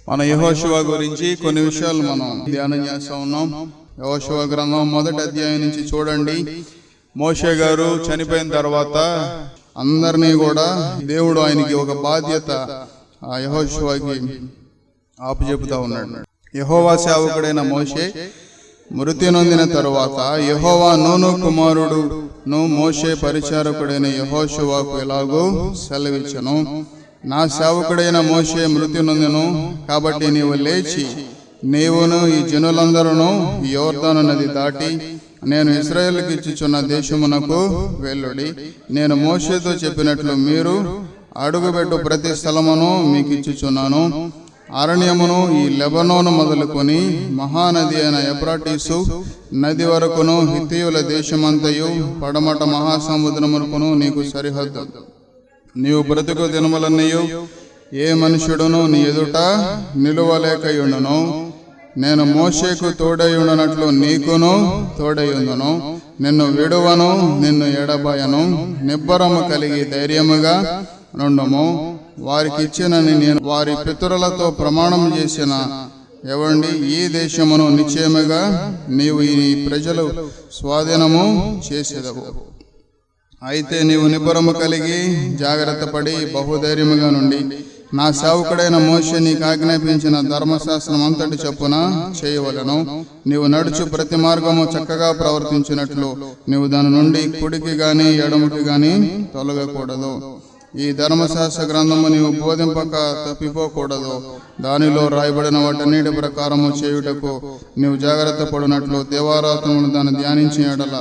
మన యెహోషువ గురించి కొన్ని విషయాలు మనం ధ్యానం చేస్తా ఉన్నాం. యెహోషువ గ్రంథం 1వ అధ్యాయం నుంచి చూడండి. మోషే గారు చనిపోయిన తర్వాత అందరినీ కూడా దేవుడు ఆయనకి ఒక బాధ్యత ఆ యెహోషువకి అప్పచెపుతా ఉన్నాడు. యెహోవా సేవకుడైన మోషే మృతి నొందిన తరువాత యెహోవా నూను కుమారుడును మోషే పరిచారకుడైన యెహోషువకు ఎలాగో సెలవిచ్చెను, నా సేవకుడైన మోషే మృతి నొందెను కాబట్టి నీవు లేచి నీవును ఈ జనులందరూ యోర్దాను నది దాటి నేను ఇశ్రాయేలుకి ఇచ్చుచున్న దేశమునకు వెళ్ళుడి. నేను మోషేతో చెప్పినట్లు మీరు అడుగుబెట్టు ప్రతి స్థలమును మీకు ఇచ్చుచున్నాను. అరణ్యమును ఈ లెబనోను మొదలుకొని మహానది అయిన ఎఫ్రాటీసు నది వరకును హిత్తీయుల దేశమంతయు పడమట మహాసముద్రమునకును నీకు సరిహద్దు. నీవు బ్రతుకు దినములన్నయు ఏ మనుష్యుడును నీ ఎదుట నిలువలేకయుండును. నేను మోషేకు తోడయుండునట్లు నీకును తోడయుండును. నిన్ను విడువను, నిన్ను ఎడబాయను. నిబ్బరము కలిగి ధైర్యముగా నుండుము. వారికి ఇచ్చినని నేను వారి పితరులతో ప్రమాణం చేసిన ఎవండి ఈ దేశమును నిశ్చయముగా నీవు ఈ ప్రజలు స్వాధీనము చేసేదవు. అయితే నీవు నిబ్బరము కలిగి జాగ్రత్త పడి బహుధైర్యముగా నుండి నా సేవకుడైన మోషే నీకు ఆజ్ఞాపించిన ధర్మశాస్త్రం అంతటి చొప్పున చేయవలెను. నీవు నడుచు ప్రతి మార్గము చక్కగా ప్రవర్తించినట్లు నీవు దాని నుండి కుడికి గాని ఎడమకి గాని తొలగకూడదు. ఈ ధర్మశాస్త్ర గ్రంథము నీవు బోధింపక తప్పిపోకూడదు. దానిలో రాయబడిన వాటన్నిటి ప్రకారము చేయుటకు నీవు జాగ్రత్త పడినట్లు దేవారాత్రములు దాన్ని ధ్యానించిన ఎడల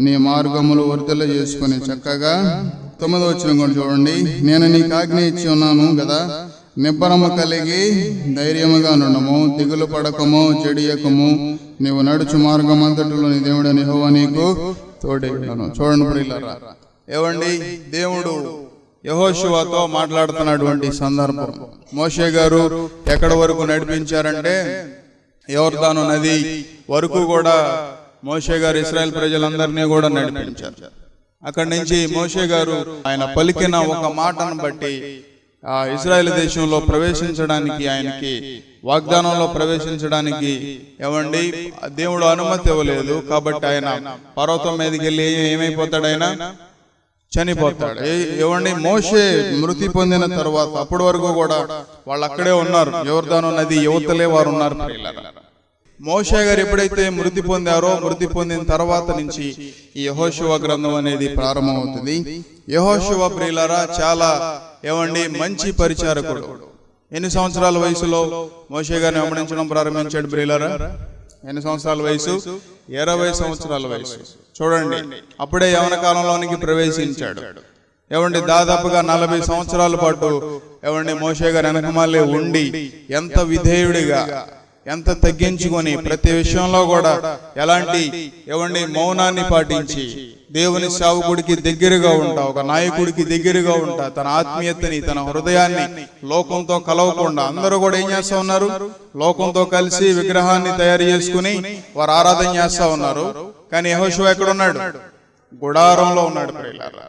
నీ మార్గములు వర్ధల చేసుకుని చక్కగా 9వ వచనం చూడండి. నేను నీకు ఆజ్ఞ ఇచ్చి ఉన్నాను కదా, నిబ్బరము కలిగి ధైర్యముగా నుండము, దిగులు పడకము, చెడియకము. నీవు నడుచు మార్గం అంతటిలో నీ దేవుడైన యెహోవా నీకు తోడై ఉన్నాను. చూడండి ప్రియులారా, ఏవండి దేవుడు యెహోషువతో మాట్లాడుతున్నటువంటి సందర్భం. మోషే గారు ఎక్కడి వరకు నడిపించారంటే యోర్దాను నది వరకు కూడా మోషే గారు ఇశ్రాయేల్ ప్రజలందరినీ కూడా నడిపించారు. అక్కడి నుంచి మోషే గారు ఆయన పలికిన ఒక మాటను బట్టి ఆ ఇశ్రాయేల్ దేశంలో ప్రవేశించడానికి, ఆయనకి వాగ్దానంలో ప్రవేశించడానికి ఏమండి దేవుడు అనుమతి ఇవ్వలేదు. కాబట్టి ఆయన పర్వతం మీదకి వెళ్ళి ఏమైపోతాడు, ఆయన చనిపోతాడు. ఏమండి మోషే మృతి పొందిన తర్వాత అప్పటి వరకు కూడా వాళ్ళు అక్కడే ఉన్నారు. యోర్దాను నది యువతలే వారు ఉన్నారు. మోషే గారు ఎప్పుడైతే మృతి పొందారో, మృతి పొందిన తర్వాత నుంచి ఈ యెహోషువ గ్రంథం అనేది ప్రారంభమవుతుంది. యెహోషువ ప్రియులారా చాలా ఏమండి మంచి పరిచారకుడు. ఎన్ని సంవత్సరాల వయసులో మోషే గారిని వెంబడించడం ప్రారంభించాడు ప్రియులారా? ఎన్ని సంవత్సరాల వయసు? 20 సంవత్సరాల వయసు. చూడండి, అప్పుడే యవన కాలంలోనికి ప్రవేశించాడు. ఏమండి దాదాపుగా 40 సంవత్సరాల పాటు ఏమండి మోషే గారు వెనకమాలే ఉండి ఎంత విధేయుడిగా, ఎంత తగ్గించుకొని ప్రతి విషయంలో కూడా ఎలాంటి ఏమండి మౌనాన్ని పాటించి దేవుని సేవకుడికి దగ్గరగా ఉంటా, ఒక నాయకుడికి దగ్గరగా ఉంటా, తన ఆత్మీయతని, తన హృదయాన్ని లోకంతో కలవకుండా అందరూ కూడా ఏం చేస్తా ఉన్నారు, లోకంతో కలిసి విగ్రహాన్ని తయారు చేసుకుని వారు ఆరాధన చేస్తా ఉన్నారు. కానీ యెహోషువ ఎక్కడున్నాడు? గుడారంలో ఉన్నాడు ప్రియులారా.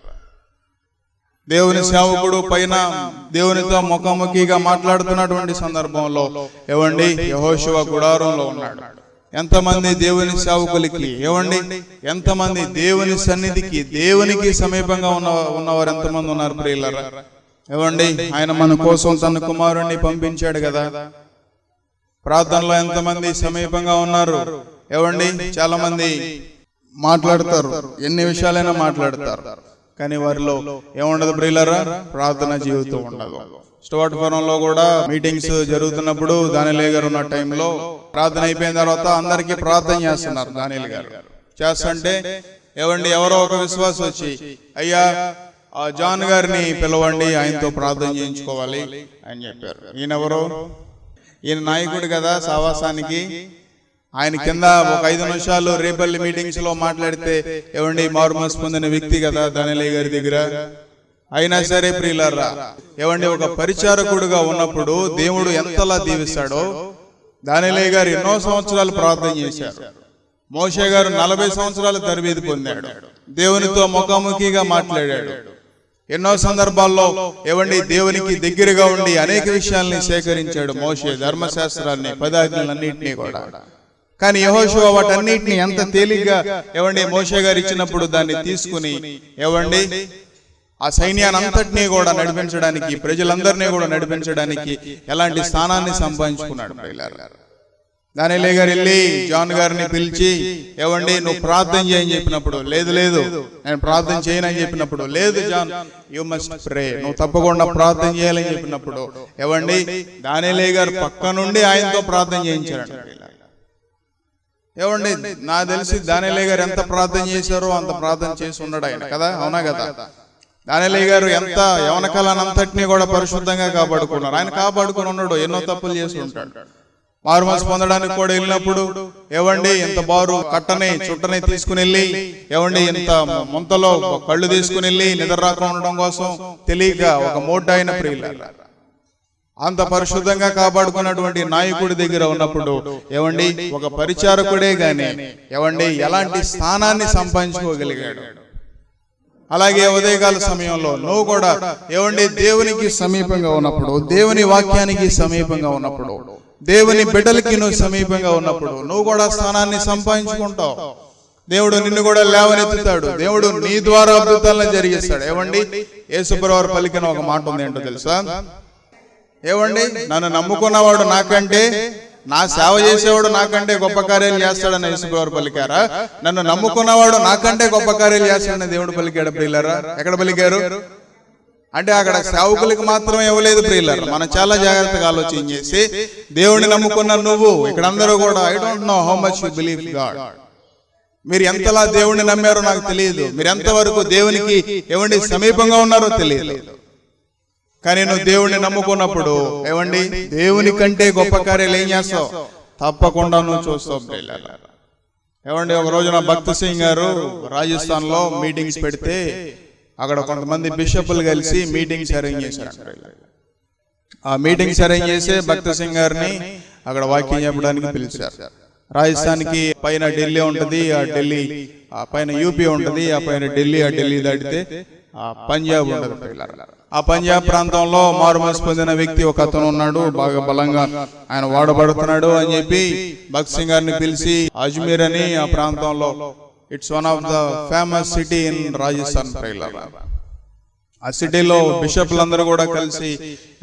దేవుని సేవకుడు పైన దేవునితో ముఖాముఖిగా మాట్లాడుతున్నటువంటి సందర్భంలో ఏవండి యెహోషువ గుడారంలో ఉన్నాడు. ఎంతమంది దేవుని సేవకులకి ఏవండి, ఎంతమంది దేవుని సన్నిధికి, దేవునికి సమీపంగా ఉన్నవారు ఎంతమంది ఉన్నారు ప్రియులారా? ఏవండి ఆయన మన కోసం తన కుమారుణ్ణి పంపించాడు కదా. ప్రార్థనలో ఎంతమంది సమీపంగా ఉన్నారు? ఏవండి చాలా మంది మాట్లాడతారు, ఎన్ని విషయాలైనా మాట్లాడతారు, కానీ వారిలో ఏముండదు ప్రియులారా? ప్రార్థన జీవితం ఉండదు. స్టువర్ట్ ఫోరంలో కూడా మీటింగ్స్ జరుగుతున్నప్పుడు దానియేలు గారు ఉన్న టైంలో ప్రార్థన అయిపోయిన తర్వాత అందరికీ ప్రార్థన చేస్తున్నారు. దానియేలు గారు చేస్తుంటే ఏవండి ఎవరో ఒక విశ్వాసం వచ్చి, అయ్యా ఆ జాన్ గారిని పిలవండి, ఆయనతో ప్రార్థన చేయించుకోవాలి అని చెప్పారు. ఈయనెవరో? ఈయన నాయకుడు కదా సావాసానికి. ఆయన కింద ఒక 5 నిమిషాలు రేపల్లి మీటింగ్స్ లో మాట్లాడితే ఏవండి మారుమనసు పొందిన వ్యక్తి కదా దానియేలు గారి దగ్గర. అయినా సరే ప్రియులారా ఏవండి ఒక పరిచారకుడుగా ఉన్నప్పుడు దేవుడు ఎంతలా దీవిస్తాడో. దానియేలు గారు ఎన్నో సంవత్సరాలు ప్రార్థన చేశారు. మోషే గారు 40 సంవత్సరాలు తరబేది పొందాడు, దేవునితో ముఖాముఖిగా మాట్లాడాడు. ఎన్నో సందర్భాల్లో ఏవండి దేవునికి దగ్గరగా ఉండి అనేక విషయాల్ని సేకరించాడు మోషే, ధర్మశాస్త్రాన్ని, 10 ఆజ్ఞలన్నింటినీ కూడా. కానీ యెహోషువ వాటన్నిటిని ఎంత తేలిగ్గా ఏవండి మోషే గారు ఇచ్చినప్పుడు దాన్ని తీసుకుని ఏవండి ఆ సైన్యాన్ని అంతటినీ కూడా నడిపించడానికి, ప్రజలందరినీ కూడా నడిపించడానికి ఎలాంటి స్థానాన్ని సంపాదించుకున్నాడు. దానియేలు గారు వెళ్ళి జాన్ గారిని పిలిచి ఏవండి నువ్వు ప్రార్థన చేయని చెప్పినప్పుడు, లేదు లేదు నేను ప్రార్థన చేయనని చెప్పినప్పుడు, లేదు జాన్ యు మస్ట్ ప్రే, నువ్వు తప్పకుండా ప్రార్థన చేయాలని చెప్పినప్పుడు ఏవండి దానియేలు గారు పక్క నుండి ఆయనతో ప్రార్థన చేయించాడు. ఏవండి నాకు తెలిసి దానియేలు గారు ఎంత ప్రార్థన చేశారో అంత ప్రార్థన చేసి ఉన్నాడు ఆయన కదా, అవునా కదా. దానియేలు గారు ఎంత యవన కాలానంతటినీ కూడా పరిశుద్ధంగా కాపాడుకున్నారు. ఆయన కాపాడుకుని ఉన్నాడు, ఎన్నో తప్పులు చేసి ఉంటాడు. మారుమనసు పొందడానికి కూడా వెళ్ళినప్పుడు ఏవండి ఇంత బారు కట్టని చుట్టని తీసుకుని వెళ్ళి ఏవండి ఇంత ముంతలో కళ్ళు తీసుకుని వెళ్ళి నిద్ర రాకుండా ఉండడం కోసం తెలియక ఒక మూట అయిన ప్రియులారా అంత పరిశుద్ధంగా కాపాడుకున్నటువంటి నాయకుడి దగ్గర ఉన్నప్పుడు ఏవండి ఒక పరిచారకుడే గాని ఏవండి ఎలాంటి స్థానాన్ని సంపాదించుకోగలిగాడు. అలాగే ఉదయకాల సమయంలో నువ్వు కూడా ఏవండి దేవునికి సమీపంగా ఉన్నప్పుడు, దేవుని వాక్యానికి సమీపంగా ఉన్నప్పుడు, దేవుని బిడ్డలకి నువ్వు సమీపంగా ఉన్నప్పుడు నువ్వు కూడా స్థానాన్ని సంపాదించుకుంటావు. దేవుడు నిన్ను కూడా లేవనెత్తుతాడు. దేవుడు నీ ద్వారా అద్భుతాలను జరిగిస్తాడు. ఏవండి యేసుప్రభువారు పలికిన ఒక మాట ఉంది ఏంటో తెలుసా? ఏవండి నన్ను నమ్ముకున్నవాడు నాకంటే, నా సేవ చేసేవాడు నాకంటే గొప్ప కార్యాలు చేస్తాడని యేసుప్రభువారు పలికారా? నన్ను నమ్ముకున్నవాడు నాకంటే గొప్ప కార్యాలు చేస్తాడని దేవుడు పలికాడు. ప్రియులారా ఎక్కడ పలికారు అంటే అక్కడ సేవకులకు మాత్రమే ఇవ్వలేదు ప్రియులారా. మనం చాలా జాగ్రత్తగా ఆలోచన చేసి దేవుడిని నమ్ముకున్న నువ్వు ఇక్కడ అందరూ కూడా I don't know how much you believe God, మీరు ఎంతలా దేవుడిని నమ్మారో నాకు తెలియదు, మీరు ఎంతవరకు దేవునికి ఏవండి సమీపంగా ఉన్నారో తెలియదు. కానీ నువ్వు దేవుడిని నమ్ముకున్నప్పుడు ఏవండి దేవుని కంటే గొప్ప కార్యాలు ఏం చేస్తావు? తప్పకుండా నువ్వు చూస్తావు ప్రియులారా. ఏవండి ఒక రోజున భక్త్ సింగ్ గారు రాజస్థాన్ లో మీటింగ్స్ పెడితే అక్కడ కొంతమంది బిషప్లు కలిసి మీటింగ్స్ అరేంజ్ చేశారు. ఆ మీటింగ్స్ అరేంజ్ చేసి భక్త్ సింగ్ గారిని అక్కడ వాక్యం చెప్పడానికి పిలిచారు. రాజస్థాన్ కి పైన ఢిల్లీ ఉంటది, ఆ ఢిల్లీ ఆ పైన యూపీ ఉంటది, ఆ పైన ఢిల్లీ, ఆ ఢిల్లీ దాటితే ఆ పంజాబ్ ఉంటది. ఆ పంజాబ్ ప్రాంతంలో మారుమనసు పొందిన వ్యక్తి ఒక అతను ఉన్నాడు, బాగా బలంగా ఆయన వాడబడుతున్నాడు అని చెప్పి భక్త్ సింగ్ గారిని పిలిచి అజ్మీర్ అని ఆ ప్రాంతంలో it's one of the famous city in Rajasthan. ఆ సిటీలో బిషప్లందరూ కూడా కలిసి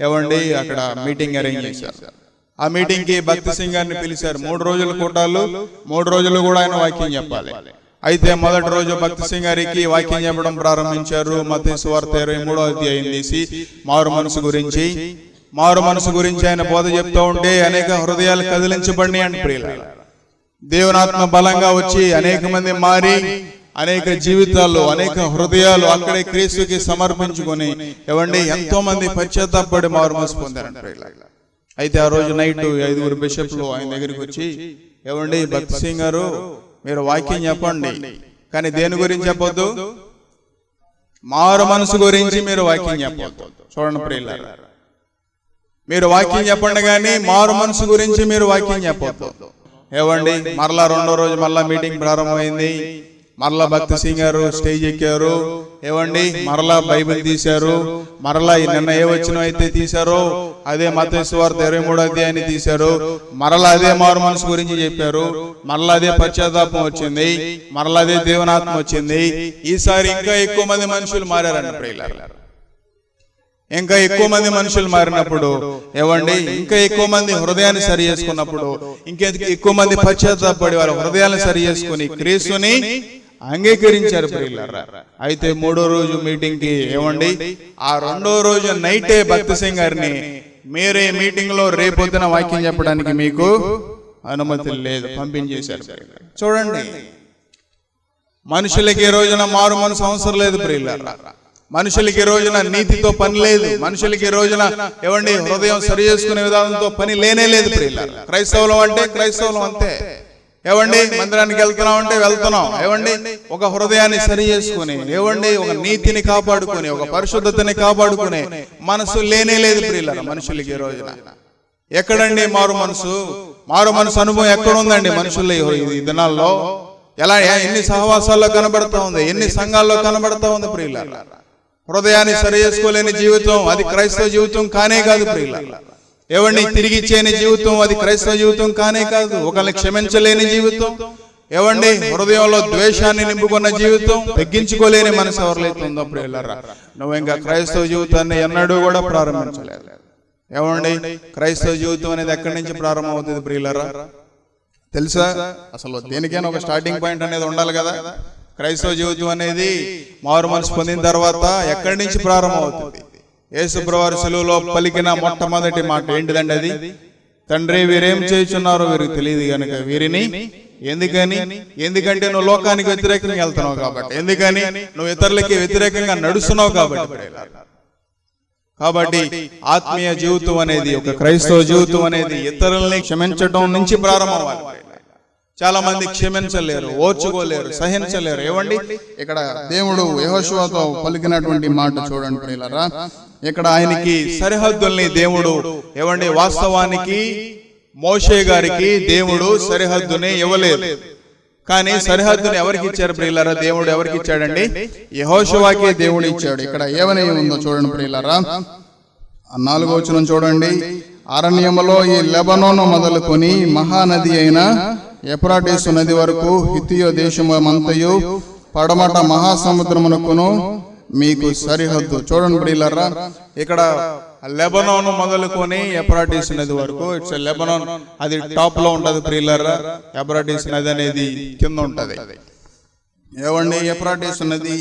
ఏవండి అక్కడ మీటింగ్ అరేంజ్ చేశారు. ఆ మీటింగ్ కి భక్త్ సింగ్ గారిని పిలిచారు. 3 రోజుల కూటాలు, 3 రోజులు కూడా ఆయన వాక్యం చెప్పాలి. అయితే మొదటి రోజు భక్త్ సింగ్ గారికి వాక్యం చెప్పడం ప్రారంభించారు. మత్తయి సువార్త 23వ అధ్యాయం తీసి మారు మనసు గురించి ఆయన బోధ చెప్తూ ఉంటే అనేక హృదయాలు కదిలించబడి అని ప్రియులారా దేవునాత్మ బలంగా వచ్చి అనేక మంది మారి అనేక జీవితాలు, అనేక హృదయాలు అక్కడే క్రీస్తుకి సమర్పించుకొని ఏవండి ఎంతో మంది పశ్చాత్తాపడి మారు మనసు పొందారంట. అయితే ఆ రోజు నైట్ 5 బిషప్లు ఆయన దగ్గరికి వచ్చి ఏవండి భక్త్ సింగ్ గారు మీరు వాక్యం చెప్పండి, కానీ దేని గురించి చెప్పొద్దు? మారు మనసు గురించి మీరు వాక్యం చెప్పొద్దు. చూడండి ప్రియులారా, మీరు వాక్యం చెప్పండి కానీ మారు మనసు గురించి మీరు వాక్యం చెప్పొద్దు. ఏవండి మరలా 2వ రోజు మరలా మీటింగ్ ప్రారంభమైంది. మరలా భక్త్ సింగ్ గారు స్టేజ్ ఎక్కారు. ఏవండి మరలా బైబిల్ తీశారు. మరలా నిన్న ఏ వచనం అయితే తీశారో అదే మత్తయి సువార్త 23వ అధ్యాయాన్ని తీశారు. మరలా అదే మారు మనసు గురించి చెప్పారు. మరలా అదే పశ్చాత్తాపం వచ్చింది. మరలా అదే దేవునాత్మ వచ్చింది. ఈసారి ఇంకా ఎక్కువ మంది మనుషులు మారారండి ప్రియులారా. ఇంకా ఎక్కువ మంది మనుషులు మారినప్పుడు ఏవండి ఇంకా ఎక్కువ మంది హృదయాన్ని సరి చేసుకున్నప్పుడు ఇంకా ఎక్కువ మంది పశ్చాత్తాపడి వారి హృదయాన్ని సరి చేసుకుని క్రీస్తుని అంగీకరించారు ప్రియులారా. అయితే 3వ రోజు మీటింగ్ కి ఏవండి ఆ 2వ రోజు నైటే భక్త్ సింగ్ గారిని మీరే మీటింగ్ లో రేపొద్దున వాక్యం చెప్పడానికి మీకు అనుమతి లేదు, పంపించేశారు. చూడండి మనుషులకి ఈ రోజున మారు మనసు అవసరం లేదు ప్రియులారా. మనుషులకి రోజున నీతితో పని లేదు. మనుషులకి రోజున ఏవండి హృదయం సరి చేసుకునే విధానంతో పని లేనే లేదు ప్రియులారా. క్రైస్తవులం అంటే క్రైస్తవులం అంతే. ఏవండి మందిరానికి వెళ్తున్నాం అంటే వెళ్తున్నాం. ఏవండి ఒక హృదయాన్ని సరి చేసుకుని ఏవండి ఒక నీతిని కాపాడుకుని ఒక పరిశుద్ధతని కాపాడుకునే మనసు లేనే లేదు ప్రియులారా మనుషులకి ఈ రోజున. ఎక్కడండి మారు మనసు అనుభవం ఎక్కడుందండి మనుషుల్లో ఈ దినాల్లో? ఎలా ఎన్ని సహవాసాల్లో కనబడతా ఉంది, ఎన్ని సంఘాల్లో కనబడతా ఉంది ప్రియులారా. హృదయాన్ని సరి చేసుకోలేని జీవితం అది క్రైస్తవ జీవితం కానే కాదు ప్రియులారా. ఏవండి తిరిగి ఇచ్చేని జీవితం అది క్రైస్తవ జీవితం కానే కాదు. ఒకరిని క్షమించలేని జీవితం, ఏవండి హృదయంలో ద్వేషాన్ని నింపుకున్న జీవితం, తగ్గించుకోలేని మనసు ఎవరిలో ఉందో ప్రియులారా, నువ్వు ఇంకా క్రైస్తవ జీవితాన్ని ఎన్నడూ కూడా ప్రారంభించలేదు. ఏవండి క్రైస్తవ జీవితం అనేది ఎక్కడి నుంచి ప్రారంభం అవుతుంది ప్రియులారా తెలుసా? అసలు దేనికైనా ఒక స్టార్టింగ్ పాయింట్ అనేది ఉండాలి కదా. క్రైస్తవ జీవితం అనేది మారు మనసు పొందిన తర్వాత ఎక్కడి నుంచి ప్రారంభం అవుతుంది? యేసు ప్రభువు సిలువలో పలికిన మొట్టమొదటి మాట ఏంటిదండి? అది తండ్రి వీరేం చేయుచున్నారో వీరికి తెలియదు కనుక వీరిని ఎందుకంటే నువ్వు లోకానికి వ్యతిరేకంగా వెళ్తున్నావు కాబట్టి, ఎందుకని నువ్వు ఇతరులకి వ్యతిరేకంగా నడుస్తున్నావు కాబట్టి ఆత్మీయ జీవితం అనేది, ఒక క్రైస్తవ జీవితం అనేది ఇతరుల్ని క్షమించడం నుంచి ప్రారంభం అవ్వాలి. చాలా మంది క్షమించలేరు, ఓర్చుకోలేరు, సహించలేరు. ఏవండి ఇక్కడ దేవుడు యెహోషువతో పలికినటువంటి మాట చూడండి ప్రియులారా. ఇక్కడ ఆయనకి సరిహద్దుల్ని దేవుడు, ఏవండి వాస్తవానికి మోషే గారికి దేవుడు సరిహద్దుని ఇవ్వలేదు, కానీ సరిహద్దుని ఎవరికి ఇచ్చారు ప్రియులారా? దేవుడు ఎవరికి ఇచ్చాడండి? యెహోషువకే దేవుడు ఇచ్చాడు. ఇక్కడ ఏమని ఉందో చూడండి ప్రియులారా, 4వ వచనం చూడండి. అరణ్యములో ఈ లెబనోను మొదలుకొని మహానది అయిన ఎఫ్రాటీసు నది వరకు హిత్తియో దేశమంతయు పడమట మహాసముద్రమునకును మీకు సరిహద్దు. చూడండి ప్రియులారా, ఇక్కడ లెబనోను మొదలుకొని ఎఫ్రాటీసు నది వరకు, ఇట్స్ లెబనోన్ అది టాప్ లో ఉంటది ప్రియులారా, ఎఫ్రాటీసు నది అనేది కింద ఉంటది. ఏవండి ఎఫ్రాటీసు నది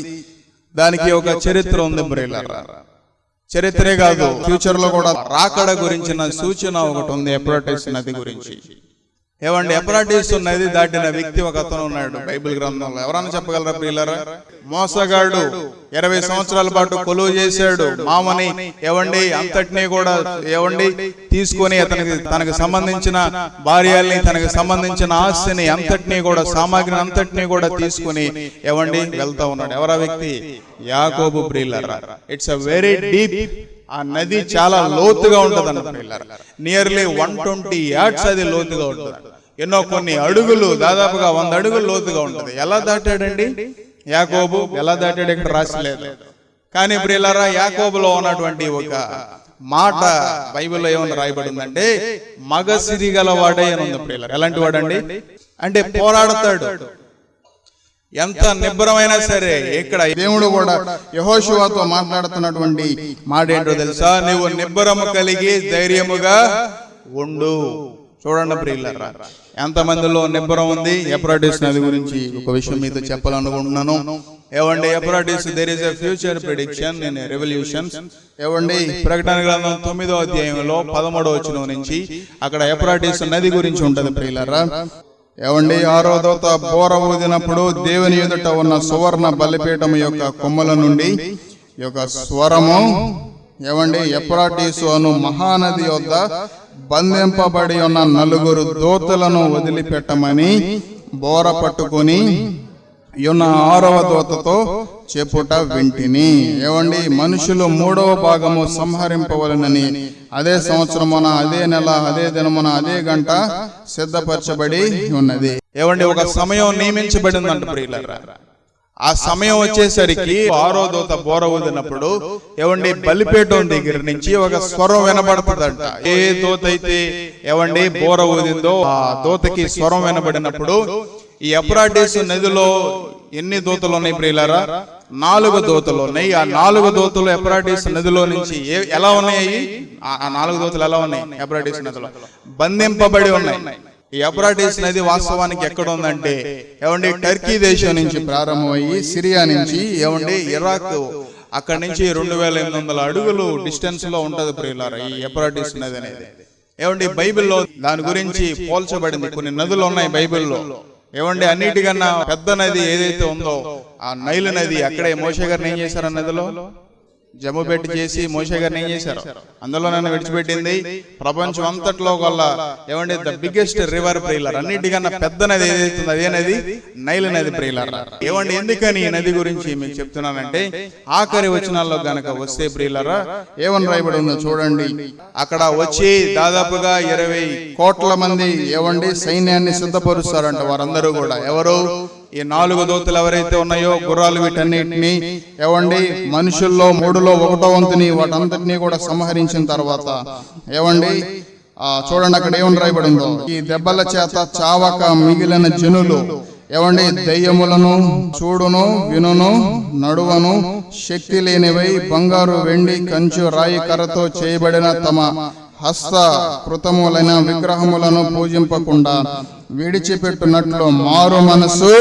దానికి ఒక చరిత్ర ఉంది ప్రియులారా. చరిత్రే కాదు, ఫ్యూచర్ లో కూడా రాకడ గురించిన సూచన ఒకటి ఉంది ఎఫ్రాటీసు నది గురించి. ఏవండి ఎఫ్రాటీసు నది దాటిన వ్యక్తి ఒక అతను ఉన్నాడు బైబిల్ గ్రంథంలో. ఎవరన్నా చెప్పగలరా ప్రియులారా? మోసగాడు 20 సంవత్సరాల పాటు కొలువు చేశాడు మామని. ఏవండి అంతటినీ కూడా ఏవండి తీసుకొని తనకు సంబంధించిన భార్యల్ని, తనకు సంబంధించిన ఆస్తిని అంతటినీ కూడా, సామాగ్రిని అంతటినీ కూడా తీసుకుని ఏవండి వెళ్తా ఉన్నాడు. ఎవరా వ్యక్తి? యాకోబు ప్రియులారా. ఇట్స్ అ వెరీ డీప్, ఆ నది చాలా లోతుగా ఉంటది అన్నమాట. నియర్లీ 120 yards అది లోతుగా ఉంటుంది. ఎన్నో కొన్ని అడుగులు, దాదాపుగా 100 అడుగులు లోతుగా ఉంటది. ఎలా దాటాడండి యాకోబు? ఎలా దాటాడు ఇక్కడ రాసలేదు. కానీ ప్రియులారా యాకోబులో ఉన్నటువంటి ఒక మాట బైబిల్లో ఏమన్నా రాయబడి ఉందంటే మగసిరి గలవాడే అని ఉంది ప్రియులారా. ఎలాంటి వాడండి అంటే పోరాడతాడు, ఎంత నిబ్బరమైనా సరే. ఇక్కడ దేవుడు కూడా యెహోషువతో మాట్లాడుతున్నటువంటి మాట ఏంటో తెలుసా? నువ్వు నిబ్బరము కలిగి ధైర్యముగా ఉండు. చూడండి ప్రియులారా, ఎంతమందిలో నిబ్బరం ఉంది? ఎఫ్రాటీస్ నది గురించి ఒక విషయం మీతో చెప్పాలనుకుంటున్నాను. ఏవండి Euphrates, there is a future prediction in revolutions. ఏవండి ప్రకటన గ్రంథం 9వ అధ్యాయంలో 13వ వచనం నుంచి అక్కడ ఎఫ్రాటీస్ నది గురించి ఉంటది ప్రియులారా. ఏవండి 6వ దూత బోర ఊదినప్పుడు దేవుని ఎదుట ఉన్న సువర్ణ బలిపీఠం యొక్క కొమ్మల నుండి యొక్క స్వరము, ఏవండి ఎఫ్రాటీసు అను మహానది యొద్ద బంధింపబడి ఉన్న 4 దూతలను వదిలిపెట్టమని బోర పట్టుకొని ఉన్న 6వ దూతతో చెప్పుట వింటిని. ఏవండి మనుషులు 3వ భాగము సంహరింపవలనని అదే సంవత్సరమున, అదే నెల, అదే దినమున, అదే గంట సిద్ధపరచబడి ఉన్నది. ఏవండి ఒక సమయం నియమించబడిందంట ప్రియులారా. ఆ సమయం వచ్చేసరికి 6వ దూత బోర ఊదినప్పుడు ఏవండి బలిపీఠం దగ్గర నుంచి ఒక స్వరం వినబడుతుందంట. ఏ దూత అయితే ఏవండి బోర ఊదిందో ఆ దూతకి స్వరం వినబడినప్పుడు ఈ ఎఫ్రాటీసు నదిలో ఎన్ని దూతలు ఉన్నాయి ప్రియులారా? 4 దూతలు ఉన్నాయి. ఆ 4 దూతలు ఎఫ్రాటీసు నదిలో నుంచి ఎలా ఉన్నాయి? ఆ 4 దూతలు ఎలా ఉన్నాయి? ఎఫ్రాటీసు నదిలో బంధింపబడి ఉన్నాయి. ఈ ఎఫ్రాటీస్ నది వాస్తవానికి ఎక్కడ ఉందంటే ఏమండి టర్కీ దేశం నుంచి ప్రారంభమయ్యి సిరియా నుంచి ఏమండి ఇరాక్, అక్కడి నుంచి 2800 అడుగులు డిస్టెన్స్ లో ఉంటది ప్రియులారా ఈ ఎఫ్రాటీస్ నది అనేది. ఏమండి బైబిల్లో దాని గురించి పోల్చబడింది. కొన్ని నదులు ఉన్నాయి బైబిల్లో. ఏమండి అన్నిటికన్నా పెద్ద నది ఏదైతే ఉందో ఆ నైలు నది, అక్కడే మోషే గారిని ఏం చేశారు? ఆ నదిలో జమ్ము పెట్టి చేసి మోషే గారిని ఏం చేశారు? అందులో నన్ను విడిచిపెట్టింది. ప్రపంచం అంతట్లో వల్ల ఏమండి ద బిగ్గెస్ట్ రివర్ ప్రియులారా, అన్నిటికన్నా పెద్ద నది ఏదైతే అదే నది నైలు నది ప్రియులారా. ఏమండి ఎందుకని ఈ నది గురించి మీకు చెప్తున్నానంటే ఆఖరి వచనాల్లో గనక వస్తే ప్రియులారా ఏమని రాయబడి ఉందో చూడండి. అక్కడ వచ్చి దాదాపుగా 20 కోట్ల మంది ఏమండి సైన్యాన్ని సిద్ధపరుస్తారంట. వారందరూ కూడా ఎవరు? ఈ 4 దూతలు ఎవరైతే ఉన్నాయో గుర్రాలు వీటన్నిటిని ఏవండి మనుషుల్లో 3లో 1వ వంతుని వాటంతటినీ కూడా సంహరించిన తర్వాత ఏవండి చూడండి అక్కడ ఏమని రాయబడిందో, ఈ దెబ్బల చేత చావక మిగిలిన జనులు ఏవండి దయ్యములను చూడును వినును నడువను శక్తి లేనివై బంగారు వెండి కంచు రాయి కర్రతో చేయబడిన తమ హస్త కృతములైన విగ్రహములను పూజింపకుండా విడిచిపెట్టునట్లు మారు మనసు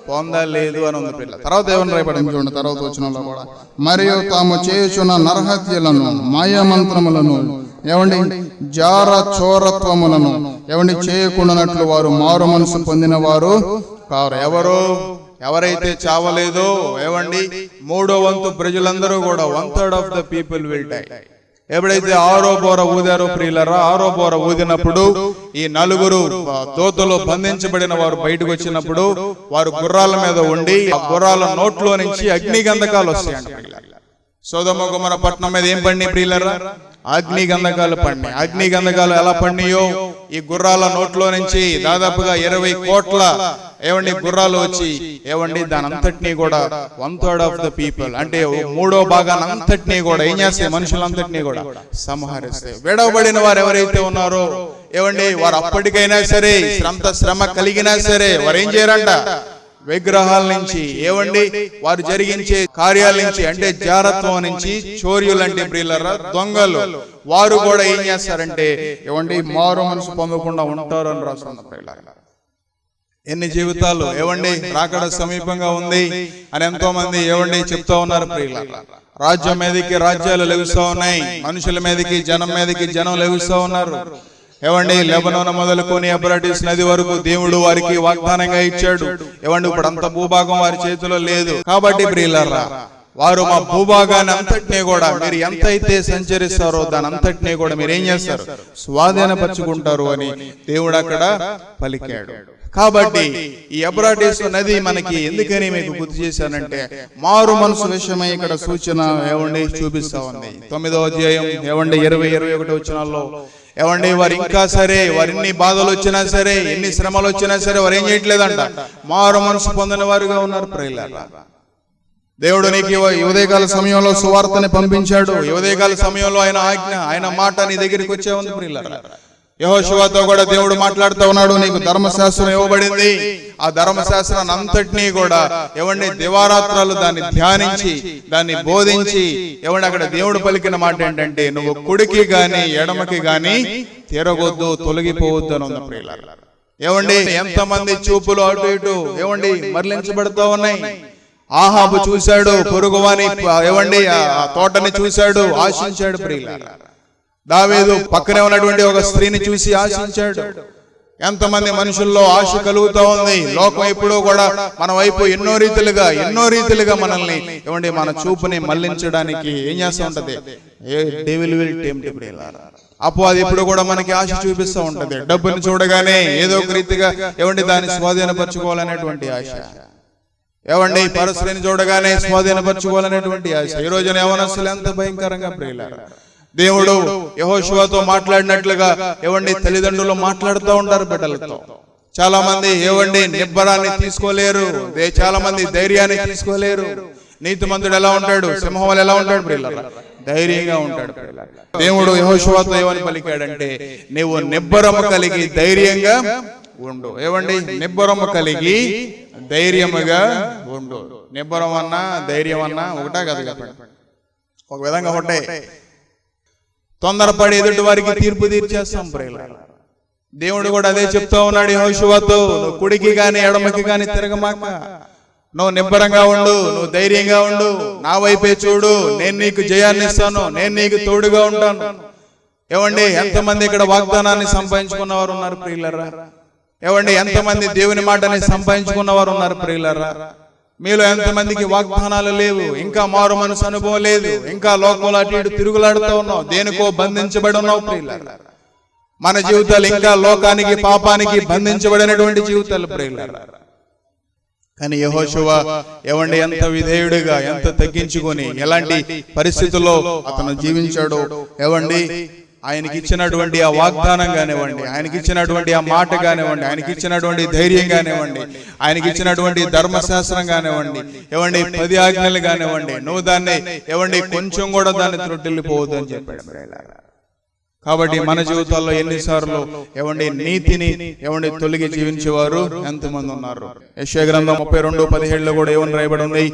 పొందలేదు అని ఉంది పిల్ల. తర్వాత ఏమని రాయబడింది చూడండి తర్వాత వచనంలో కూడా, మరియు తాము చేయుచున్న నరహత్యలను మాయామంత్రములను ఏమండి జార చోరత్వములను ఏమండి చేయకుండానట్లు వారు మారు మనసు పొందిన వారు కారు. ఎవరైతే చావలేదో ఏవండి 3వ వంతు ప్రజలందరూ కూడా 1/3 of the people will die. ఎప్పుడైతే 6వ బోర ఊదారో ప్రియులరా, 6వ బోర ఊదినప్పుడు ఈ 4 దూతలు బంధించబడిన వారు బయటకు వచ్చినప్పుడు వారు గుర్రాల మీద ఉండి ఆ గుర్రాల నోట్లో నుంచి అగ్ని గంధకాలు వస్తాయంట. సొదొమ గొమొర్రా పట్టణం మీద ఏం పడినాయి ప్రియులరా? అగ్ని గంధకాలు పడినాయి. అగ్ని గంధకాలు ఎలా పడినాయో ఈ గుర్రాల నోట్లో నుంచి దాదాపుగా 20 కోట్ల ఏవండి గుర్రాలు వచ్చి ఏవండి దాని అంతటినీ కూడా 1/3 ఆఫ్ ద పీపుల్ అంటే 3వ భాగాన్ని అంతటినీ కూడా ఏం చేస్తాయి? మనుషులంతటినీ కూడా సంహరిస్తాయి. విడవబడిన వారు ఎవరైతే ఉన్నారో ఏవండి వారు అప్పటికైనా సరే శ్రమ కలిగినా సరే వారు ఏం చేయరంట? విగ్రహాల నుంచి ఏవండి వారు జరిగించే కార్యాల నుంచి అంటే జారత్వం నుంచి, చోర్యులు అంటే ప్రియులరా దొంగలు, వారు కూడా ఏం చేస్తారంటే ఏవండి మారు మనసు పొందకుండా ఉంటారు అని రాస్తున్న ప్రియులరా. ఎన్ని జీవితాలు ఏవండి రాకడ సమీపంగా ఉంది అని ఎంతో మంది ఏవండి చెప్తా ఉన్నారు ప్రియులరా. రాజ్యం మీదకి రాజ్యాలు లెగుస్తూ ఉన్నాయి, మనుషుల మీదకి జనం మీదకి జనం లెగుస్తూ ఉన్నారు. ఏవండి లెబనోను మొదలుకొని ఎఫ్రాటీస్ నది వరకు దేవుడు వారికి వాగ్దానంగా ఇచ్చాడు. ఏవండి ఇప్పుడు అంత భూభాగం వారి చేతిలో లేదు. కాబట్టి ప్రియులారా వారు మా భూభాగాన్ని అంతటినీ కూడా మీరు ఎంత అయితే సంచరిస్తారో దాని అంతటినీ కూడా మీరు ఏం చేస్తారు? స్వాధీనపరుచుకుంటారు అని దేవుడు అక్కడ పలికాడు. కాబట్టి ఈ ఎఫ్రాటీస్ నది మనకి ఎందుకని మీకు గుర్తు చేశానంటే మారు మనసు విషయమై ఇక్కడ సూచన ఏవండి చూపిస్తా ఉంది. 9వ అధ్యాయం ఏవండి 20-21 వచనాల్లో ఏవండి వారు ఇంకా సరే వారిన్ని బాధలు వచ్చినా సరే ఎన్ని శ్రమలు వచ్చినా సరే వారు ఏం చేయట్లేదంట, మారు మనసు పొందిన వారుగా ఉన్నారు ప్రియులారా. దేవుడు నీకు ఉదయకాల సమయంలో సువార్తని పంపించాడు. ఉదయకాల సమయంలో ఆయన మాట నీ దగ్గరికి వచ్చే ఉంది ప్రియులారా. యెహోషువతో కూడా దేవుడు మాట్లాడుతూ ఉన్నాడు, నీకు ధర్మశాస్త్రం ఇవ్వబడింది. ఆ ధర్మశాస్త్రాన్ని అంతటినీ కూడా ఏవండి దివారాత్రాలు దాన్ని ధ్యానించి దాన్ని బోధించి ఏవండి అక్కడ దేవుడు పలికిన మాట ఏంటంటే నువ్వు కుడికి గాని ఎడమకి గాని తిరగొద్దు, తొలగిపోవద్దు అని ఉంది ప్రియులారా. ఏవండి ఎంతమంది చూపులు అటు ఇటు ఏవండి మరలించబడుతూ ఉన్నాయి. ఆహాబు చూశాడు పొరుగువాని ఏవండి ఆ తోటని చూశాడు, ఆశించాడు ప్రియులారా. దావీదు పక్కనే ఉన్నటువంటి ఒక స్త్రీని చూసి ఆశించాడు. ఎంతమంది మనుషుల్లో ఆశ కలుగుతూ ఉంది. లోకం ఎప్పుడూ కూడా మన వైపు ఎన్నో రీతిలుగా మనల్ని ఏమండి మన చూపుని మళ్లించడానికి ఏం చేస్తూ ఉంటది? డెవిల్ విల్ టెంప్ట్ ప్రియులారా. అపవాది ఎప్పుడు కూడా మనకి ఆశ చూపిస్తూ ఉంటది. డబ్బుని చూడగానే ఏదో ఒక రీతిగా ఏమండి దాన్ని స్వాధీనపరచుకోవాలనేటువంటి ఆశ, ఏవండి పరస్త్రీని చూడగానే స్వాధీనపరచుకోవాలనేటువంటి ఆశ. ఈ రోజున యవ్వనస్తులు ఎంత భయంకరంగా ప్రియులారా. దేవుడు యెహోషువతో మాట్లాడినట్లుగా ఏవండి తల్లిదండ్రులు మాట్లాడుతూ ఉంటారు బిడ్డలతో. చాలా మంది ఏవండి నిబ్బరాన్ని తీసుకోలేరు, చాలా మంది ధైర్యాన్ని తీసుకోలేరు. నీతిమంతుడు ఎలా ఉంటాడు? సింహం ఎలా ఉంటాడు ప్రియులారా? ధైర్యంగా ఉంటాడు ప్రియులారా. దేవుడు యెహోషువతో ఏమని పలికాడంటే నీవు నిబ్బరము కలిగి ధైర్యంగా ఉండు. ఏవండి నిబ్బరము కలిగి ధైర్యముగా ఉండు. నిబ్బరం అన్నా ధైర్యం అన్నా ఒకటా కదా చెప్పండి? ఒక విధంగా ఒకటే. తొందరపడి ఎదుటి వారికి తీర్పు తీర్చేస్తాం ప్రియులారా. దేవుడు కూడా అదే చెప్తా ఉన్నాడు యెహోషువతో, నువ్వు కుడికి గాని ఎడమకి గాని తిరగమాక, నువ్వు నిబ్బరంగా ఉండు, నువ్వు ధైర్యంగా ఉండు, నా వైపే చూడు, నేను నీకు జయాన్ని ఇస్తాను, నేను నీకు తోడుగా ఉంటాను. ఏవండి ఎంతమంది ఇక్కడ వాగ్దానాన్ని సంపాదించుకున్న వారు ఉన్నారు ప్రియులారా? ఏవండి ఎంతమంది దేవుని మాటని సంపాదించుకున్న వారు ఉన్నారు ప్రియులారా? మీలో ఎంతమందికి వాగ్దానాలు లేవు, ఇంకా మారు మనసు అనుభవం లేదు, ఇంకా లోకంలో అటు ఇటు తిరుగులాడుతూ ఉన్నావు, దేనికో బంధించబడి ఉన్నావు ప్రియులారా. మన జీవితాలు ఇంకా లోకానికి పాపానికి బంధించబడినటువంటి జీవితాలు ప్రియులారా. కానీ యెహోషువ ఏవండి ఎంత విధేయుడిగా ఎంత తగ్గించుకొని ఎలాంటి పరిస్థితుల్లో అతను జీవించాడో ఏవండి ఆయనకి ఇచ్చినటువంటి ఆ వాగ్దానం కానివ్వండి, ఆయనకి ఇచ్చినటువంటి ఆ మాట కానివ్వండి, ఆయనకి ఇచ్చినటువంటి ధైర్యం కానివ్వండి, ఆయనకి ఇచ్చినటువంటి ధర్మశాస్త్రం కానివ్వండి, ఏమండి 10 ఆజ్ఞలు కానివ్వండి, నువ్వు దాన్ని ఏమండి కొంచెం కూడా దాన్ని త్రొట్టిల్లిపోవద్దు అని చెప్పాడు. కాబట్టి మన జీవితాల్లో ఎన్నిసార్లు ఏమండి నీతిని ఏమండి తొలగి జీవించేవారు ఎంతమంది ఉన్నారు? యెషయా గ్రంథం 32:17 కూడా ఏమని రాయబడి ఉంది?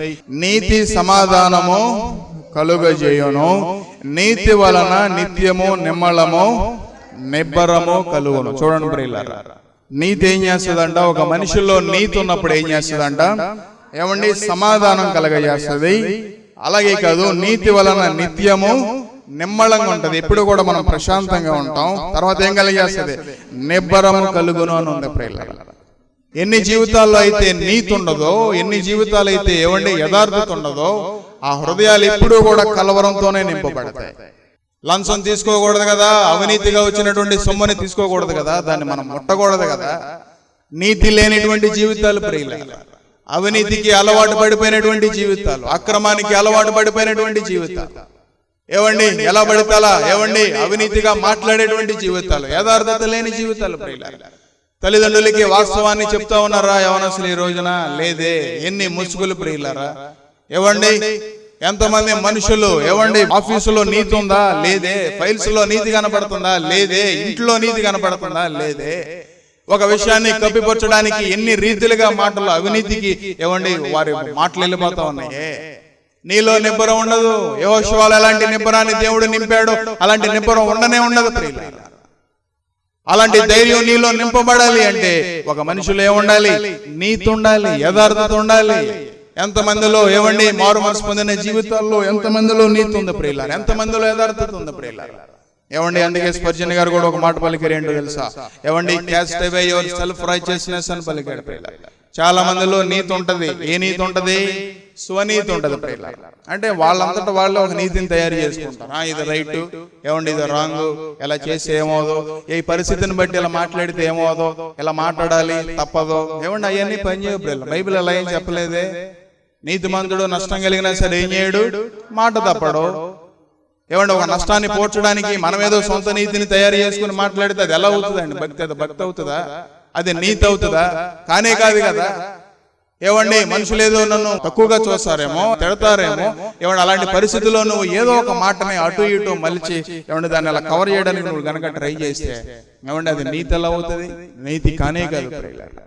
నీతి సమాధానము కలుగజేయును, నీతి వలన నిత్యము నిమ్మళము నిబ్బరము కలుగును. చూడండి ప్రియులారా, నీతి ఏం చేస్తుందంట? ఒక మనిషిలో నీతి ఉన్నప్పుడు ఏం చేస్తుందంట? ఏమండి సమాధానం కలగజేస్తుంది. అలాగే కాదు, నీతి వలన నిత్యము నిమ్మళంగా ఉంటది, ఎప్పుడు కూడా మనం ప్రశాంతంగా ఉంటాం. తర్వాత ఏం కలిగేస్తుంది? నిబ్బరము కలుగును అని ఉంది ప్రియులారా. ఎన్ని జీవితాల్లో అయితే నీతి ఉండదో, ఎన్ని జీవితాలు అయితే ఏమండి యథార్థత ఉండదో, ఆ హృదయాలు ఎప్పుడూ కూడా కలవరంతోనే నింపబడతాయి. లంచం తీసుకోకూడదు కదా, అవినీతిగా వచ్చినటువంటి సొమ్ముని తీసుకోకూడదు కదా, దాన్ని మనం ముట్టకూడదు కదా. నీతి లేనిటువంటి జీవితాలు ప్రియులారా, అవినీతికి అలవాటు పడిపోయినటువంటి జీవితాలు, అక్రమానికి అలవాటు పడిపోయినటువంటి జీవితాలు, ఏవండి ఎలా పడితేలా ఏవండి అవినీతిగా మాట్లాడేటువంటి జీవితాలు, యథార్థత లేని జీవితాలు ప్రియులారా. తల్లిదండ్రులకి వాస్తవాన్ని చెప్తా ఉన్నారా యవనస్తులు ఈ రోజున? లేదే. ఎన్ని ముసుగులు ప్రియులారా. ఏవండి ఎంతమంది మనుషులు ఏవండి ఆఫీసులో నీతి ఉందా? లేదే. ఫైల్స్ లో నీతి కనపడుతుందా? లేదే. ఇంట్లో నీతి కనపడుతుందా? లేదే. ఒక విషయాన్ని కప్పిపుచ్చడానికి ఎన్ని రీతిలుగా మాటలు అవినీతికి ఏవండి వారి మాటలు వెళ్ళిపోతా ఉన్నాయే. నీలో నిబ్బరం ఉండదు. యెహోషువలో ఎలాంటి నిబ్బరాన్ని దేవుడు నింపాడు, అలాంటి నిబ్బరం ఉండనే ఉండదు ప్రియులారా. అలాంటి ధైర్యం నీలో నింపబడాలి అంటే ఒక మనిషిలో ఏముండాలి? నీతి ఉండాలి, యథార్థత ఉండాలి. ఎంతమందిలో ఏవండి మారు మనసు పొందిన జీవితాల్లో ఎంతమందిలో నీతి ఉంది ప్రియులారా, ఎంతమందిలో యథార్థత ఉంది ప్రియులారా. ఏవండి అందుకే స్పర్జన్ గారు కూడా ఒక మాట పలికారు, ఏంటో తెలుసా? ఏవండి caste away your self righteousness అని పలికాడు ప్రియులారా. చాలా మందిలో నీతి ఉంటది. ఏ నీతి ఉంటది? స్వనీతి ఉంటది ప్రియులారా. అంటే వాళ్ళంతటా వాళ్ళు ఒక నీతిని తయారు చేసుకుంటారు. ఇది రైట్, ఏమండి ఇది రాంగ్, ఎలా చేస్తే ఏమోదో, ఈ పరిస్థితిని బట్టి ఇలా మాట్లాడితే ఏమోదో, ఇలా మాట్లాడాలి తప్పదో, ఏమండి అవన్నీ పనిచేయవు ప్రియులారా. బైబిల్ అలా ఏం చెప్పలేదే. నీతిమంతుడు నష్టం కలిగినా సరే ఏం చేయడు? మాట తప్పడు. ఏమండి ఒక నష్టాన్ని పోడ్చడానికి మనం ఏదో సొంత నీతిని తయారు చేసుకుని మాట్లాడితే అది ఎలా అవుతుందండి? భక్తి అది భక్తి అవుతుందా? అది నీతి అవుతుందా? కానే కాదు కదా. ఏవండి మనుషులు ఏదో నన్ను తక్కువగా చూస్తారేమో, తిడతారేమో, ఏమండి అలాంటి పరిస్థితుల్లో నువ్వు ఏదో ఒక మాటని అటు ఇటు మలిచి ఏమండి దాన్ని అలా కవర్ చేయడానికి నువ్వు గనక ట్రై చేస్తే ఏమండి అది నీతి ఎలా అవుతుంది? నీతి కానే కాదు ప్రియులారా.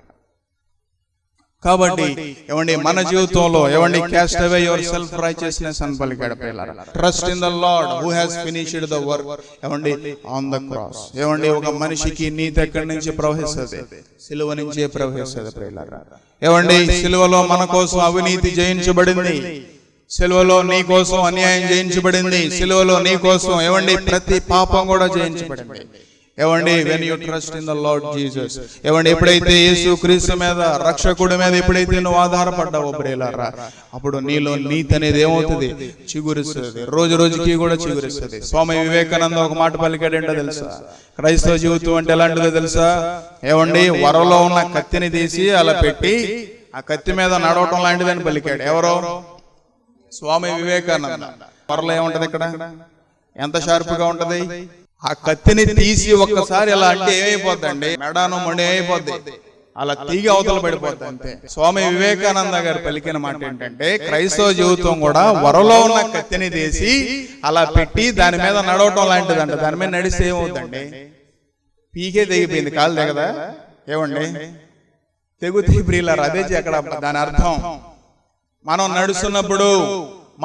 కాబట్టి ఏమండి మన జీవితంలో ఏమండి caste away your self righteousness అని పలికాడు ప్రియులారా. Trust in the lord who has finished the work ఏమండి ఆన్ ద క్రాస్. ఏమండి ఒక మనిషికి నీతి ఎక్కడి నుంచి ప్రవహిస్తుంది? సిలువ నుంచే ప్రవహిస్తుంది ప్రియులారా. ఏమండి సిలువలో మన కోసం అవినీతి జయించబడింది, సిలువలో నీ కోసం అన్యాయం జయించబడింది, సిలువలో నీ కోసం ఏమండి ప్రతి పాపం కూడా జయించబడింది. ఏవండి when you trust in the lord Jesus, ఏవండి ఎప్పుడైతే యేసు క్రీస్తు మీద రక్షకుడి మీద ఎప్పుడైతే నువ్వు ఆధారపడ్డావో ప్రియులారా, అప్పుడు నీలో నీతి అనేది ఏమవుతుంది? చిగురిస్తుంది. రోజు రోజుకి కూడా చిగురిస్తుంది. స్వామి వివేకానంద ఒక మాట పలికాడంటే తెలుసా? క్రైస్తవ జీవితం అంటే ఎలాంటిదో తెలుసా? ఏవండి వరలో ఉన్న కత్తిని తీసి అలా పెట్టి ఆ కత్తి మీద నడవటం లాంటిదని పలికాడు. ఎవరో? స్వామి వివేకానంద. వరలో ఏముంటది? ఇక్కడ ఎంత షార్ప్గా ఉంటది? ఆ కత్తిని తీసి ఒక్కసారి ఎలా అంటే ఏమైపోద్దండి? మెడాను మొండి అయిపోద్ది, అలా తీగ అవతల పడిపోద్ది అంతే. స్వామి వివేకానంద గారు పలికిన మాట ఏంటంటే క్రైస్తవ జీవితం కూడా వరలో ఉన్న కత్తిని తీసి అలా పెట్టి దాని మీద నడవటం లాంటిదంట. దాని మీద నడిస్తే ఏమవుతుందండి? పీకే తెగిపోయింది, కాలు తెగదా? ఏమండి తెగుతీ ప్రియులారా. అదే అక్కడ దాని అర్థం. మనం నడుస్తున్నప్పుడు,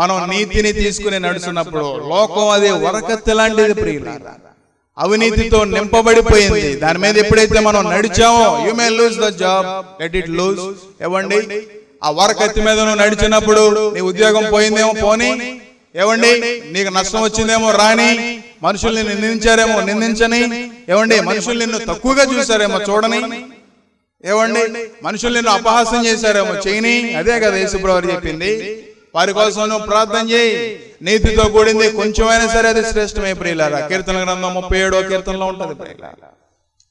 మనం నీతిని తీసుకుని నడుస్తున్నప్పుడు లోకం అదే వరకత్తి లాంటిది ప్రియులారా. అవినీతితో నింపబడిపోయింది. దాని మీద ఎప్పుడైతే మనం నడిచామో you may lose the job, let it lose. ఏవండి ఆ వరకత్తి మీద నువ్వు నడిచినప్పుడు నీ ఉద్యోగం పోయిందేమో పోని, ఏవండి నీకు నష్టం వచ్చిందేమో రాని, మనుషుల్ని నిందించారేమో నిందించని, ఏవండి మనుషులు నిన్ను తక్కువగా చూసారేమో చూడని, ఏవండి మనుషులు నిన్ను అపహాస్యం చేశారేమో చేయని. అదే కదా యేసుప్రభువు చెప్పింది. వారి కోసం నువ్వు ప్రార్థన చేయి. నీతితో కూడింది కొంచెమైనా సరే అది శ్రేష్టమే ప్రియులారా. కీర్తన గ్రంథం 37వ కీర్తనలో ఉంటది ప్రియులారా.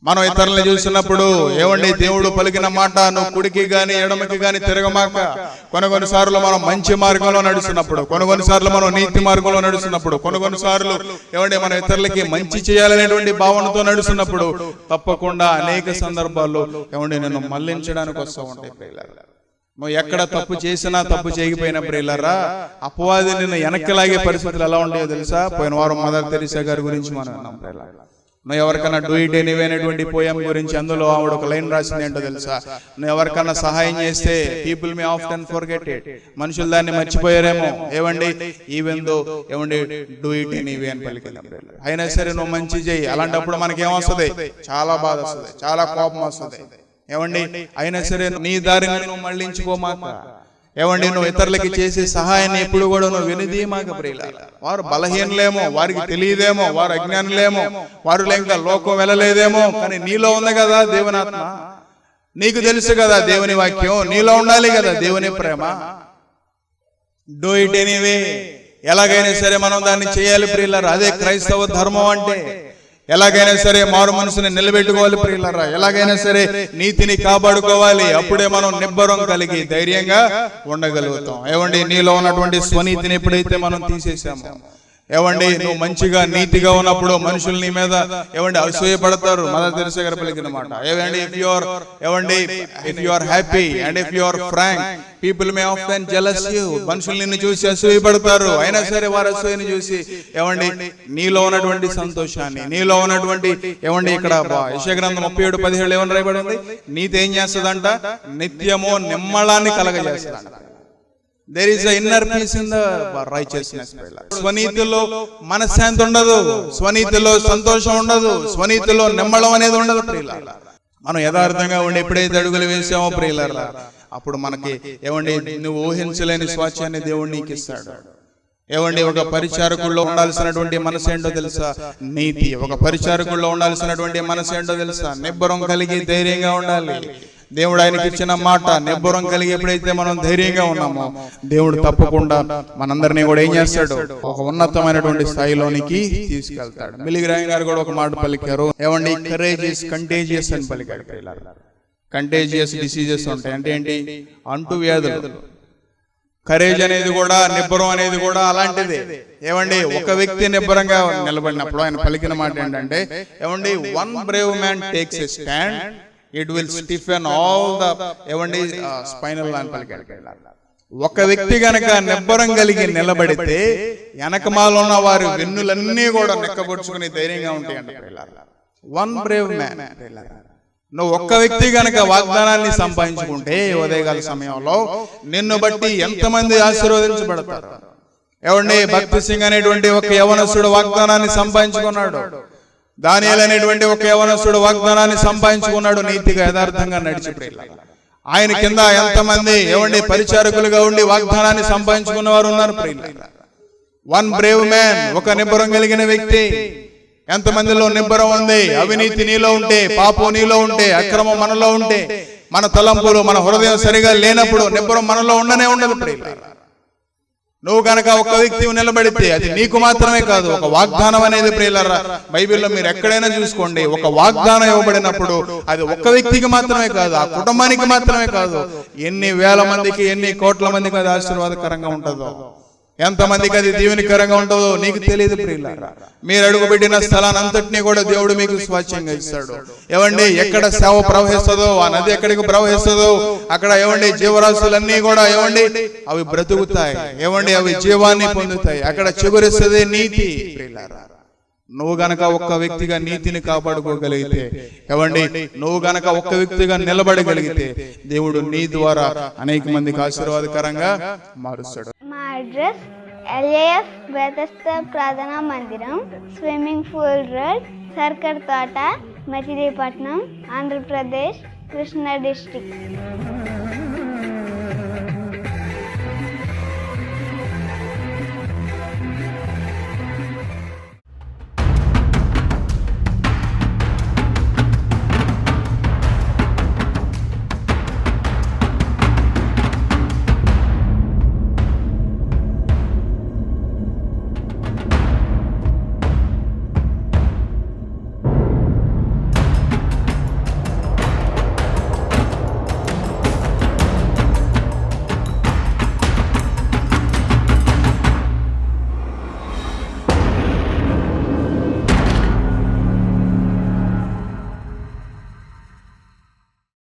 మనం ఇతరులను చూసినప్పుడు ఏమండి దేవుడు పలికిన మాట నువ్వు కుడికి గాని ఎడమకి గాని తిరగమాక. కొన్నిసార్లు మనం మంచి మార్గంలో నడుస్తున్నప్పుడు, కొన్నిసార్లు మనం నీతి మార్గంలో నడుస్తున్నప్పుడు, కొన్నిసార్లు ఏమండి మనం ఇతరులకి మంచి చేయాలనేటువంటి భావనతో నడుస్తున్నప్పుడు తప్పకుండా అనేక సందర్భాల్లో ఏమండి నిన్ను మళ్లించడానికి వస్తూ ఉంటాయి ప్రియులారా. నువ్వు ఎక్కడ తప్పు చేసినా తప్పు చేయకపోయినా ప్రియులారా అపవాది నిన్ను వెనక్కిలాగే పరిస్థితులు ఎలా ఉంటాయో తెలుసా? పోయిన వారం మదర్ తెరీసా గారి గురించి మనం విన్నాం ప్రియులారా. నువ్వు ఎవరికన్నా డూ ఇట్ ఎనీవే అనేటువంటి పోయం గురించి అందులో ఆవిడ ఒక లైన్ రాసింది ఏంటో తెలుసా? నువ్వు ఎవరికన్నా సహాయం చేస్తే people may often forget it, మనుషులు దాన్ని మర్చిపోయారేమో. ఏమండి ఈవెన్ దో ఏమండి డూ ఇట్ ఎనీవే అని పలికింది. అయినా సరే నువ్వు మంచి చేయి. అలాంటప్పుడు మనకేమొస్తుంది? చాలా బాధ వస్తుంది, చాలా కోపం వస్తుంది. ఏమండి అయినా సరే నీ దారిని నువ్వు మళ్ళించుకోమాక. ఏమండి నువ్వు ఇతరులకి చేసే సహాయాన్ని ఎప్పుడు కూడా నువ్వు వినదీయమాక ప్రియులారా. వారు బలహీనలేమో, వారికి తెలియదేమో, వారు అజ్ఞానులేమో, వారు ఇంకా లోకం వెళ్ళలేదేమో, కానీ నీలో ఉంది కదా దేవుని ఆత్మ, నీకు తెలుసు కదా దేవుని వాక్యం, నీలో ఉండాలి కదా దేవుని ప్రేమ. డూ ఇట్ ఎనీవే, ఎలాగైనా సరే మనం దాన్ని చేయాలి ప్రియులారా. అదే క్రైస్తవ ధర్మం అంటే. ఎలాగైనా సరే మారు మనసుని నిలబెట్టుకోవాలి ప్రియులారా. ఎలాగైనా సరే నీతిని కాపాడుకోవాలి. అప్పుడే మనం నిబ్బరం కలిగి ధైర్యంగా ఉండగలుగుతాం. ఏమండి నీలో ఉన్నటువంటి స్వనీతిని ఎప్పుడైతే మనం తీసేసామో, ఏమండి నువ్వు మంచిగా నీతిగా ఉన్నప్పుడు మనుషులు నీ మీద ఏమండి అసూయపడతారు. మదర్ తెరీసా గారు పలికిన మాట. ఏమండి if you are happy and if you are frank people may often jealous you. మనుషులు నిన్ను చూసి అసూయపడతారు. అయినా సరే వారు అసూయని చూసి ఏమండి నీలో ఉన్నటువంటి సంతోషాన్ని, నీలో ఉన్నటువంటి ఏమండి ఇక్కడ యెషయా గ్రంథం 37:17 ఏమని రాయబడి ఉంది? నీతి ఏం చేస్తుందంట? నిత్యము నిమ్మళాన్ని కలగజేస్తుందంట. There is an inner peace in the righteousness. స్వనీతిలో మనశ్శాంతి ఉండదు, స్వనీతిలో సంతోషం ఉండదు, స్వనీతిలో నిమ్మళం అనేది ఉండదు ప్రియులారా. మనం యథార్థంగా ఉండి ఎప్పుడైతే అడుగులు వేసామో ప్రియులారా అప్పుడు మనకి ఏమండి నువ్వు ఊహించలేని స్వాస్థ్యాన్ని దేవుడు నీకు ఇస్తాడు. ఏమండి ఒక పరిచారకుల్లో ఉండాల్సినటువంటి మనసు ఏంటో తెలుసా? నీతి. ఒక పరిచారకుల్లో ఉండాల్సినటువంటి మనసు ఏంటో తెలుసా? నిబ్బరం కలిగి ధైర్యంగా ఉండాలి. దేవుడు ఆయనకి ఇచ్చిన మాట నిబ్బరం కలిగి ఎప్పుడైతే మనం ధైర్యంగా ఉన్నామో దేవుడు తప్పకుండా మనందరినీ కూడా ఏం చేస్తాడు? ఒక ఉన్నతమైనటువంటి స్థాయిలోనికి తీసుకెళ్తాడు. బిల్లీ గ్రాహం గారు కూడా ఒక మాట పలికారు. ఏమండి కరేజ్ ఇస్ కంటేజియస్ అని పలికాడు. కంటేజియస్ డిసీజెస్ ఉంటాయి అంటే ఏంటి? అంటు వ్యాధులు. కరేజ్ అనేది కూడా, నిబ్బరం అనేది కూడా అలాంటిదే. ఏమండి ఒక వ్యక్తి నిబ్బరంగా నిలబడినప్పుడు ఆయన పలికిన మాట ఏంటంటే ఏమండి one Brave man takes a stand it will stiffen all the ఏమండి స్పైనల్ అని పలికాడు. ఒక వ్యక్తి గనక నిబ్బరం కలిగి నిలబడితే వెనకమాల ఉన్న వారి వెన్నులన్నీ కూడా నెక్కబొడుచుకుని ధైర్యంగా ఉంటాయండి. One Brave man. నువ్వు ఒక్క వ్యక్తి గనక వాగ్దానాన్ని సంపాదించుకుంటే ఉదయకాల సమయంలో నిన్ను బట్టి ఎంతమంది ఆశీర్వదించబడతారు. ఏమండి భక్తి సింగ్ అనేటువంటి ఒక యవనస్తుడు వాగ్దానాన్ని సంపాదించుకున్నాడు. దానియేలు అనేటువంటి ఒక యవనస్తుడు వాగ్దానాన్ని సంపాదించుకున్నాడు. నీతిగా యథార్థంగా నడిచి ఆయన కింద ఎంతమంది ఏమండి పరిచారకులుగా ఉండి వాగ్దానాన్ని సంపాదించుకున్న వారు ఉన్నారు. వన్ బ్రేవ్ మ్యాన్, ఒక నిబ్బరం కలిగిన వ్యక్తి. ఎంతమందిలో నిబ్బరం ఉంది? అవినీతి నీలో ఉంటే, పాపం నీలో ఉంటే, అక్రమం మనలో ఉంటే, మన తలంపులు మన హృదయం సరిగా లేనప్పుడు నిబ్బరం మనలో ఉండనే ఉండదు. నువ్వు కనుక ఒక వ్యక్తి నిలబడితే అది నీకు మాత్రమే కాదు, ఒక వాగ్దానం అనేది ప్రియులారా బైబిల్లో మీరు ఎక్కడైనా చూసుకోండి, ఒక వాగ్దానం ఇవ్వబడినప్పుడు అది ఒక్క వ్యక్తికి మాత్రమే కాదు, ఆ కుటుంబానికి మాత్రమే కాదు, ఎన్ని వేల మందికి ఎన్ని కోట్ల మందికి అది ఆశీర్వాదకరంగా ఉంటుందో, ఎంతమందికి అది దీవెనకరంగా ఉంటుందో నీకు తెలియదు ప్రియులారా. మీరు అడుగుపెట్టిన స్థలాన్ని అంతటినీ కూడా దేవుడు మీకు స్వాచ్ఛంగా ఇస్తాడు. ఏమండి ఎక్కడ సేవ ప్రవహిస్తుందో, ఆ నది ఎక్కడికి ప్రవహిస్తుందో అక్కడ ఏమండి జీవరాశులన్నీ కూడా ఏమండి అవి బ్రతుకుతాయి. ఏమండి అవి జీవాన్ని పొందుతాయి. అక్కడ చిగురిస్తుంది నీతి ప్రియులారా. నువ్వు గనక ఒక్క వ్యక్తిగా నీతిని కాపాడుకోగలిగితే, ఏమండి నువ్వు గనక ఒక్క వ్యక్తిగా నిలబడగలిగితే దేవుడు నీ ద్వారా అనేక మందికి ఆశీర్వాదకరంగా మారుస్తాడు. మా అడ్రస్ LAF బెతెస్దా ప్రార్థనా మందిరం, స్విమ్మింగ్ పూల్ రోడ్, సర్కర్ తోట, మచిలీపట్నం, ఆంధ్రప్రదేశ్, కృష్ణా డిస్ట్రిక్ట్.